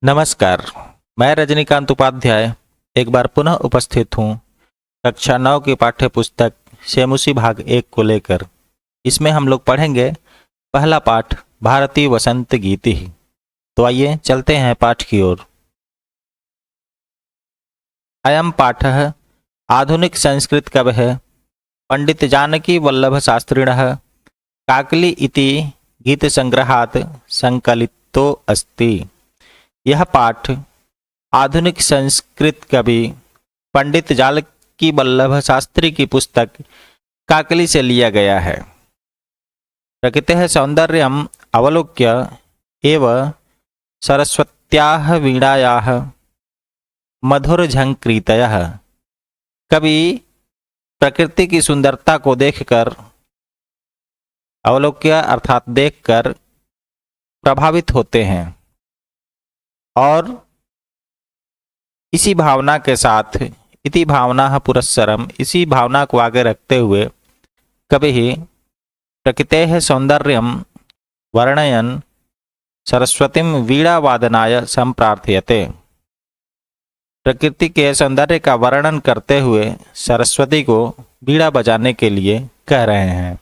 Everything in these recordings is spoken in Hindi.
नमस्कार। मैं रजनीकांत उपाध्याय एक बार पुनः उपस्थित हूँ कक्षा 9 की पाठ्य पुस्तक शेमुसी भाग 1 को लेकर। इसमें हम लोग पढ़ेंगे पहला पाठ भारतीय वसंत गीति। तो आइए चलते हैं पाठ की ओर। अयम पाठः आधुनिक संस्कृत कवः पंडित जानकी वल्लभ शास्त्रिणः काकली इति गीत संग्रहात् संकलितो अस्ति। यह पाठ आधुनिक संस्कृत कवि पंडित जानकी वल्लभ शास्त्री की पुस्तक काकली से लिया गया है। प्रकृतेः सौंदर्यम् अवलोक्य एव सरस्वत्याः वीणायाः मधुरझंकृतयः। कवि प्रकृति की सुंदरता को देखकर, अवलोक्य अर्थात देखकर प्रभावित होते हैं और इसी भावना के साथ इति भावना पुरस्सरम, इसी भावना को आगे रखते हुए कवि प्रकृतेः सौंदर्यं वर्णयन् सरस्वतीं वीणावादनाय संप्रार्थयते। प्रकृति के सौंदर्य का वर्णन करते हुए सरस्वती को वीणा बजाने के लिए कह रहे हैं।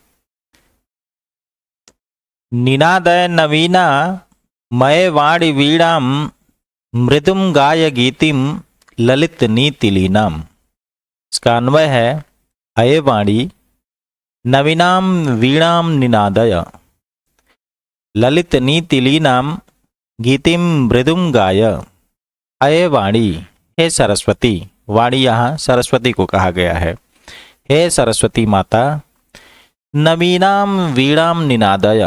निनादय नवीना मय वाणी वीणाम मृदुम गाय गीतिम ललित नीतिलीनाम। इसका अन्वय है अये वाणी नवीनाम वीणाम निनादय ललित नीतिलीनाम गीतिम मृदुम गाय। अये वाणी, हे सरस्वती। वाणी यहाँ सरस्वती को कहा गया है। हे सरस्वती माता, नवीनाम वीणाम निनादय,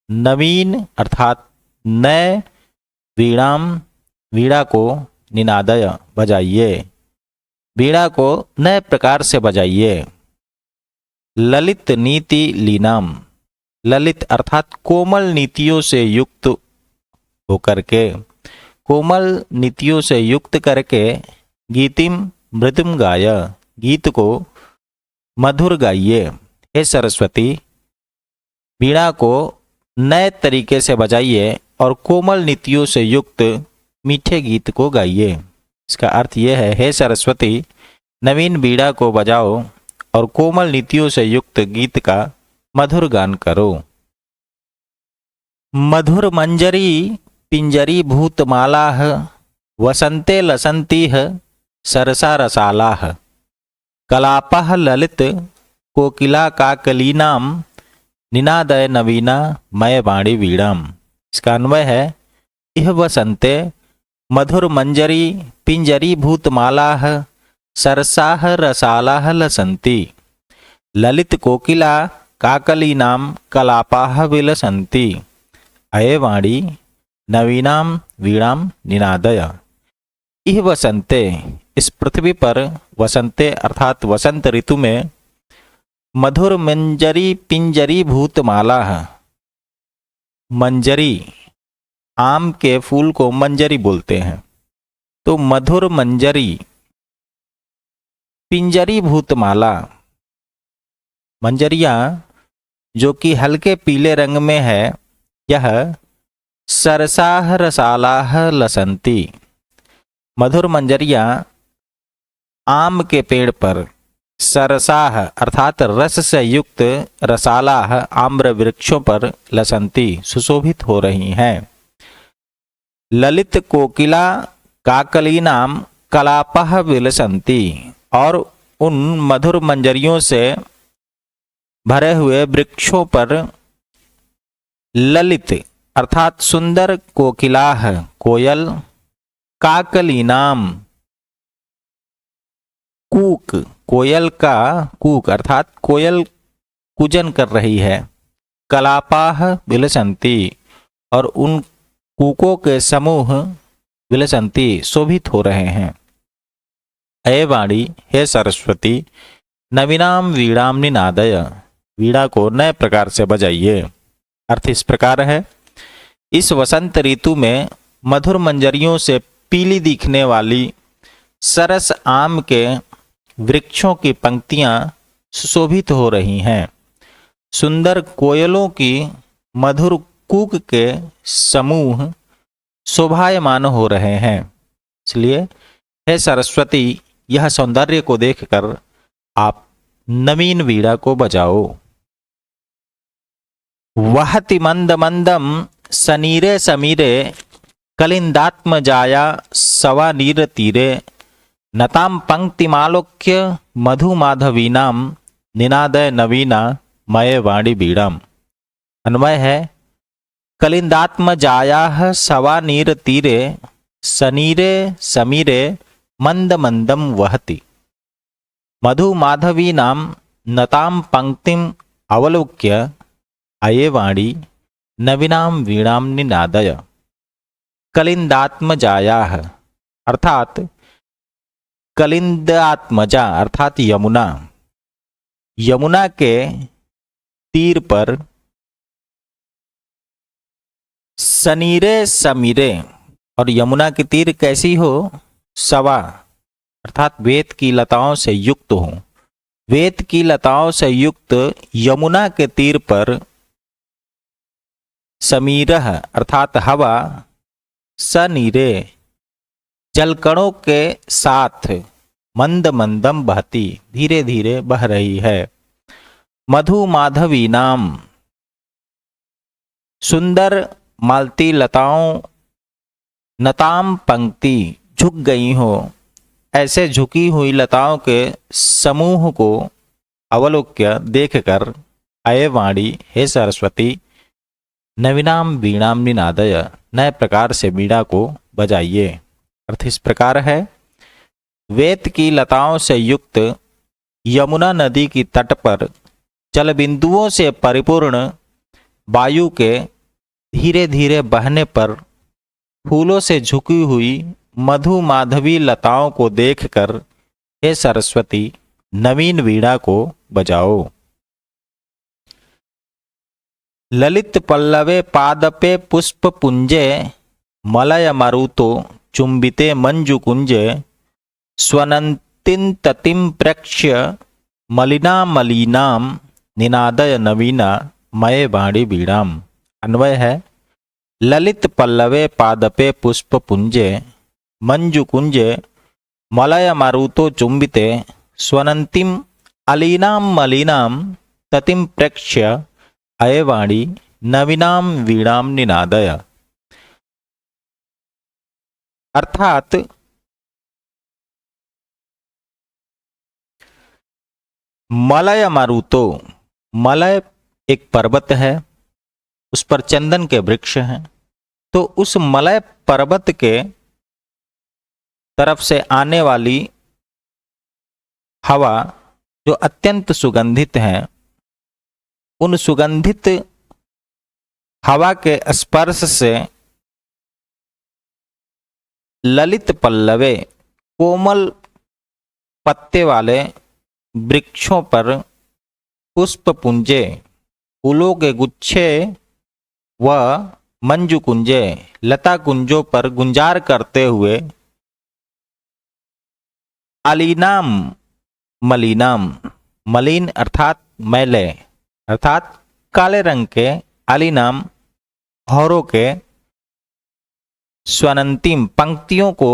नवीन अर्थात नए वीणाम, वीणा को निनादय बजाइए, वीणा को नए प्रकार से बजाइए। ललित नीति लीनाम, ललित अर्थात कोमल नीतियों से युक्त होकर के, कोमल नीतियों से युक्त करके गीतिम मृदुम गाय, गीत को मधुर गाइए। हे सरस्वती, वीणा को नए तरीके से बजाइए और कोमल नीतियों से युक्त मीठे गीत को गाइए। इसका अर्थ यह है, हे सरस्वती, नवीन वीणा को बजाओ और कोमल नीतियों से युक्त गीत का मधुर गान करो। मधुर मंजरी पिंजरी भूतमालाः वसंते लसंतीः सरसा रसालाः कलापः ललित कोकिला काकलीनाम निनादय नवीना मय वाणी वीणाम। इसका अन्वय है, इह वसंते मधुर मंजरी पिंजरी भूतमालाः सरसाः रसालाः लसन्ति ललित कोकिला काकलीनाम कलापाः विलसन्ति अये वाणी नवीनाम वीणाम निनादय। इह वसंते, इस पृथ्वी पर वसंते अर्थात वसंत ऋतु में मधुर मंजरी पिंजरी भूतमाला है। मंजरी, आम के फूल को मंजरी बोलते हैं, तो मधुर मंजरी पिंजरी भूतमाला, मंजरियां जो कि हल्के पीले रंग में है, यह सरसाह रसालाह लसंती, मधुर मंजरियां आम के पेड़ पर, सरसाह अर्थात रस से युक्त, रसालाह आम्र वृक्षों पर, लसंती सुशोभित हो रही हैं। ललित कोकिला काकलीनाम कलापः विलसंती, और उन मधुर मंजरियों से भरे हुए वृक्षों पर ललित अर्थात सुंदर कोकिलाह कोयल, काकलीनाम कूक, कोयल का कूक अर्थात कोयल कूजन कर रही है, कलापाह विलसंती, और उन कूकों के समूह विलसंती शोभित हो रहे हैं। अये वाणी, हे सरस्वती, नवीनाम वीणाम निनादय, वीणा को नए प्रकार से बजाइए। अर्थ इस प्रकार है, इस वसंत ऋतु में मधुर मंजरियों से पीली दिखने वाली सरस आम के वृक्षों की पंक्तियां सुशोभित हो रही हैं। सुंदर कोयलों की मधुर कूक के समूह शोभायमान हो रहे हैं। इसलिए हे सरस्वती, यह सौंदर्य को देखकर आप नवीन वीणा को बजाओ। वहति मंद मंदम सनीरे समीरे कलिंदात्म जाया सवा नीर तीरे नताम पंक्तिमालोक्य मधुमाधवीनाम निनादय नवीना मय वाणी बीड़ाम। अन्वय है, कलिंदात्म जाया सवा नीर तीरे सनीरे समीरे मंद मंदम वहति मधुमाधवीनाम नताम पंक्तिम अवलोक्य अये वाणी नवीनाम वीणाम निनादय। कलिंदात्मजाया अर्थात कलिंदात्मजा अर्थात यमुना, यमुना के तीर पर सनीरे समीरे, और यमुना की तीर कैसी हो? सवा अर्थात वेद की लताओं से युक्त हो। वेद की लताओं से युक्त यमुना के तीर पर समीरह अर्थात हवा सनीरे जलकणों के साथ मंद मंदम बहती धीरे धीरे बह रही है। मधु माधवी नाम सुंदर मालती लताओं नताम पंक्ति झुक गई हो, ऐसे झुकी हुई लताओं के समूह को अवलोक्य देखकर अये वाणी, हे सरस्वती, नवीनाम वीणाम निनादय, नए प्रकार से वीणा को बजाइए। अर्थ इस प्रकार है, वेद की लताओं से युक्त यमुना नदी की तट पर जल बिंदुओं से परिपूर्ण वायु के धीरे धीरे बहने पर फूलों से झुकी हुई मधु माधवी लताओं को देखकर हे सरस्वती, नवीन वीणा को बजाओ। ललित पल्लवे पादपे पुष्प पुंजे मलय मरुतो चुंबिते मंजु कुंजे स्वनंतिन ततिम प्रेक्ष्य मलिना मलिनाम निनादय नवीना मय वाणी बीड़ाम। अन्वय है, ललित पल्लवे पादपे पुष्प पुंजे मंजु कुंजे मलय मारुतो चुंबिते स्वनंतिम अलीनाम मलिनाम ततिम प्रेक्ष्य अये वाणी नवीनाम वीणाम निनादय। अर्थात मलय मारुतो, मलय एक पर्वत है, उस पर चंदन के वृक्ष हैं, तो उस मलय पर्वत के तरफ से आने वाली हवा जो अत्यंत सुगंधित है, उन सुगंधित हवा के स्पर्श से ललित पल्लवे कोमल पत्ते वाले वृक्षों पर पुष्प पुंजे फूलों के गुच्छे व मंजु कुंजे लता कुंजों पर गुंजार करते हुए अलीनाम मलिनाम, मलिन अर्थात मैले अर्थात काले रंग के, अलीनाम भौरों के, स्वनंतिम पंक्तियों को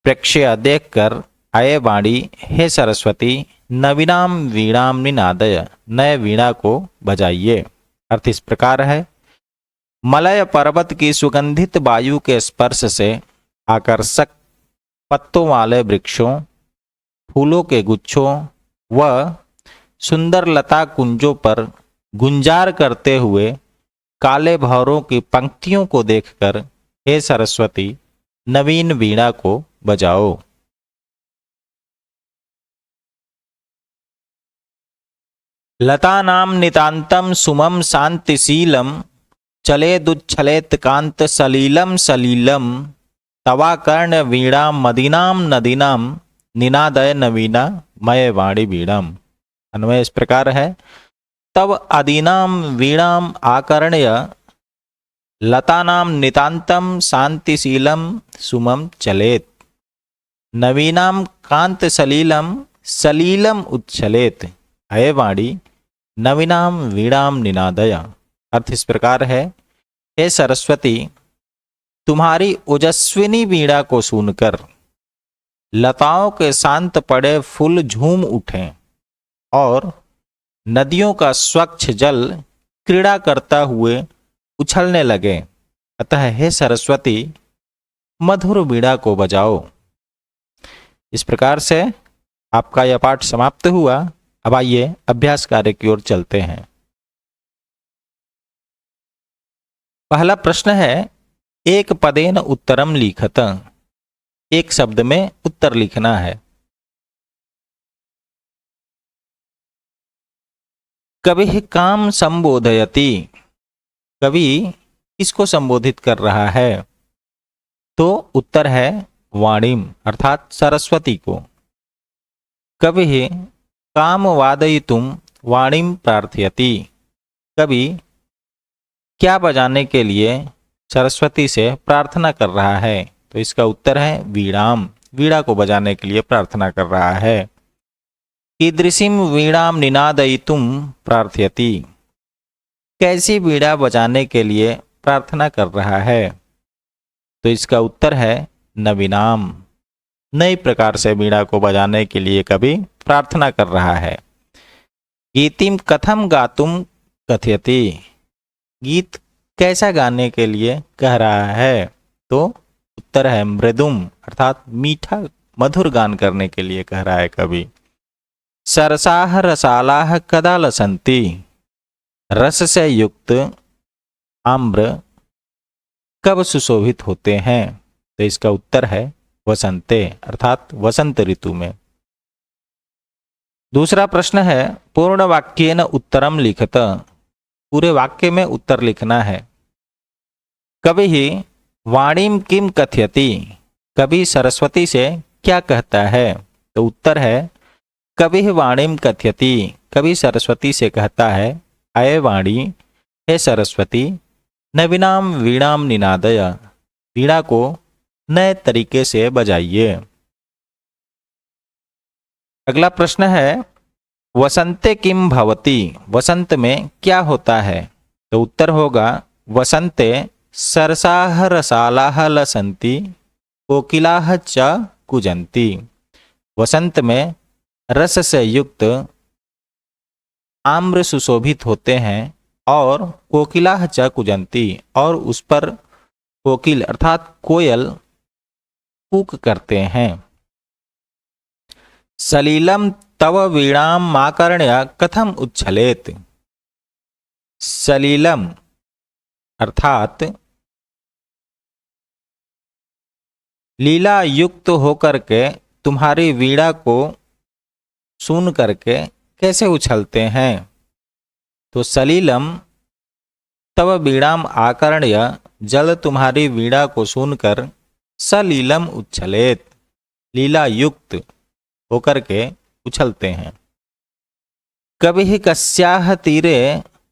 प्रेक्ष्य देखकर अये वाणी, हे सरस्वती, नवीनाम वीणाम निनादय, नए वीणा को बजाइए। अर्थ इस प्रकार है, मलय पर्वत की सुगंधित वायु के स्पर्श से आकर्षक पत्तों वाले वृक्षों, फूलों के गुच्छों व सुंदर लता कुंजों पर गुंजार करते हुए काले भौरों की पंक्तियों को देखकर हे सरस्वती, नवीन वीणा को बजाओ। लतानाम नितांतम सुमम शांतिशीलम चलेदुच्छलेत कांत सलीलम सलीलम तवा कर्ण वीणा मदीनाम नदीनाम निनादय नवीना मय वाणी वीणाम। अन्वय इस प्रकार है, तब अदीनाम वीणाम आकर्ण्य लतानाम नितांतम शांतिशीलम सुमम चलेत नवीनाम कांत सलीलम सलीलम उच्छलेत अये वाणी नवीनाम वीणाम निनादय। अर्थ इस प्रकार है, हे सरस्वती, तुम्हारी ओजस्विनी वीणा को सुनकर लताओं के शांत पड़े फूल झूम उठें और नदियों का स्वच्छ जल क्रीड़ा करता हुए उछलने लगे। अतः हे सरस्वती, मधुर वीणा को बजाओ। इस प्रकार से आपका यह पाठ समाप्त हुआ। अब आइए अभ्यास कार्य की ओर चलते हैं। पहला प्रश्न है, एक पदेन उत्तरम लिखत। एक शब्द में उत्तर लिखना है। कवि काम संबोधयति, कवि किसको संबोधित कर रहा है? तो उत्तर है वाणीम अर्थात सरस्वती को। कवि काम वादयितुम वाणीम प्रार्थयति, कवि क्या बजाने के लिए सरस्वती से प्रार्थना कर रहा है? तो इसका उत्तर है वीणाम, वीणा को बजाने के लिए प्रार्थना कर रहा है। कीदृशीम वीणाम निनादयितुम प्रार्थयति, कैसी वीणा बजाने के लिए प्रार्थना कर रहा है? तो इसका उत्तर है नवीनाम, नई प्रकार से वीणा को बजाने के लिए कवि प्रार्थना कर रहा है। गीतिम कथम गातुम कथयति, गीत कैसा गाने के लिए कह रहा है? तो उत्तर है मृदुम अर्थात मीठा मधुर गान करने के लिए कह रहा है कवि। सरसाह रसालाह कदा लसंती, रस से युक्त आम्र कब सुशोभित होते हैं? तो इसका उत्तर है वसंते अर्थात वसंत ऋतु में। दूसरा प्रश्न है, पूर्ण वाक्येन उत्तरम लिखत, पूरे वाक्य में उत्तर लिखना है। कवि ही वाणीम किम कथयति, कवि सरस्वती से क्या कहता है? तो उत्तर है कवि वाणीम कथयति, कवि सरस्वती से कहता है अये वाणी, हे सरस्वती, नवीनाम वीणाम निनादय, वीणा को नए तरीके से बजाइए। अगला प्रश्न है, वसंते किम भवति, वसंत में क्या होता है? तो उत्तर होगा वसंते सरसाह रसालाह लसंती कोकिलाह च कुजंती, वसंत में रस से युक्त आम्र सुशोभित होते हैं और कोकिलाह च कुजंती, और उस पर कोकिल अर्थात कोयल कूक करते हैं। सलीलम तव वीणाम माकर्ण्य कथम उच्छलेत, सलीलम अर्थात लीला युक्त होकर के तुम्हारी वीणा को सुन करके कैसे उछलते हैं? तो सलीलम तव वीणाम आकर्ण्य, जल तुम्हारी वीणा को सुनकर सलीलम उच्छलेत, लीला युक्त होकर के उछलते हैं। कवि कस्याह तीरे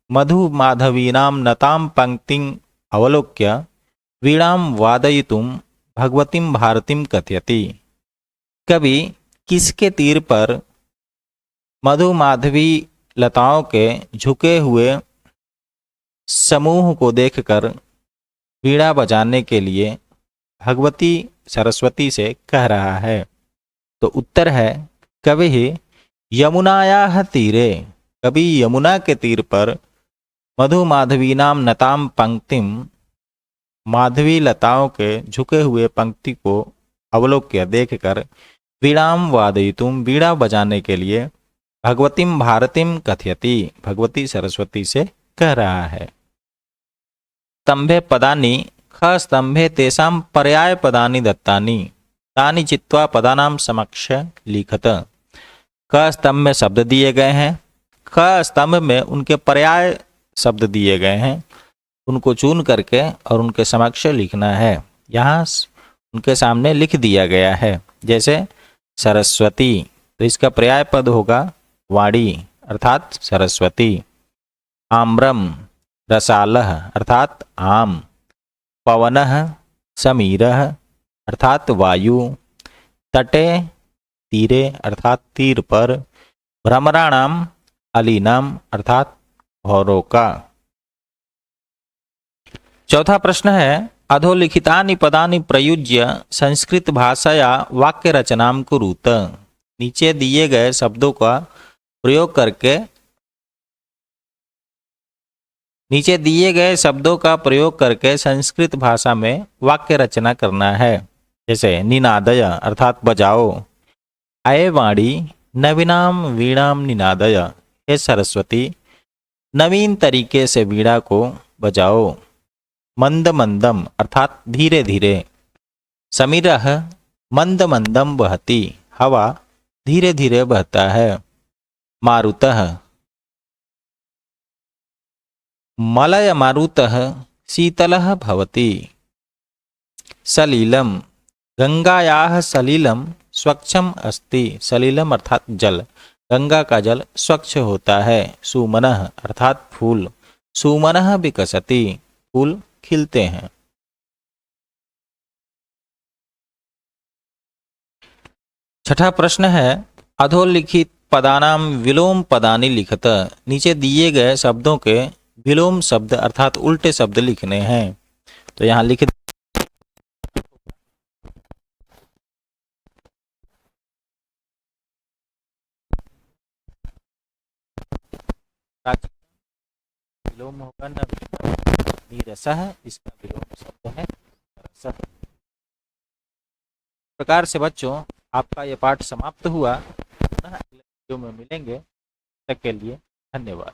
मधु माधवीनाम नताम पंक्तिं अवलोक्य वीणाम वादयितुम भगवतीम भारतीम कथयति, कवि किसके तीर पर मधु माधवी लताओं के झुके हुए समूह को देखकर वीणा बजाने के लिए भगवती सरस्वती से कह रहा है? तो उत्तर है कवि यमुनायाः तीरे, कवि यमुना के तीर पर मधु माधवीनाम नताम पंक्तिम, माधवी लताओं के झुके हुए पंक्ति को अवलोक्य देखकर वीणाम वादयितुम, वीणा बजाने के लिए भगवतीम भारतीम कथयति, भगवती सरस्वती से कह रहा है। स्तंभे पदानि ख स्तंभे तेषां पर्याय पदानि दत्तानि, तानि चित्वा पदानां समक्ष लिखत। क स्तंभ में शब्द दिए गए हैं, ख स्तंभ में उनके पर्याय शब्द दिए गए हैं, उनको चुन करके और उनके समक्ष लिखना है। यहाँ उनके सामने लिख दिया गया है। जैसे सरस्वती, तो इसका पर्याय पद होगा वाणी अर्थात सरस्वती। आम्रम रसालह अर्थात आम। पवनः समीरः अर्थात वायु। तटे तीरे अर्थात तीर पर। भ्रमराणाम अलीनाम अर्थात भौरों का। चौथा प्रश्न है, अधोलिखितानि पदानि प्रयुज्य संस्कृत भाषाया वाक्य रचनां कुरुत। नीचे दिए गए शब्दों का प्रयोग करके संस्कृत भाषा में वाक्य रचना करना है। जैसे निनादय अर्थात बजाओ, अये वाणी नवीनाम वीणाम निनादय, हे सरस्वती नवीन तरीके से वीणा को बजाओ। मंद मंदम अर्थात धीरे धीरे, समीरह मंद मंदम बहती, हवा धीरे धीरे बहता है। मारुतः मलय मारुतः शीतलः भवति। सलीलम गंगायाः सलीलम स्वच्छम अस्ति, सलीलम अर्थात जल, गंगा का जल स्वच्छ होता है। सुमनः अर्थात फूल, सुमनः विकसति, फूल खिलते हैं। छठा प्रश्न है अधोलिखित पदानाम विलोम पदानि लिखत। नीचे दिए गए शब्दों के विलोम शब्द अर्थात उल्टे शब्द लिखने हैं। तो यहाँ लिख विलोम होगा नीरसः, इसका विलोम शब्द है रसः। प्रकार से बच्चों आपका ये पाठ समाप्त हुआ। पुनः अगले वीडियो में मिलेंगे, तब तक के लिए धन्यवाद।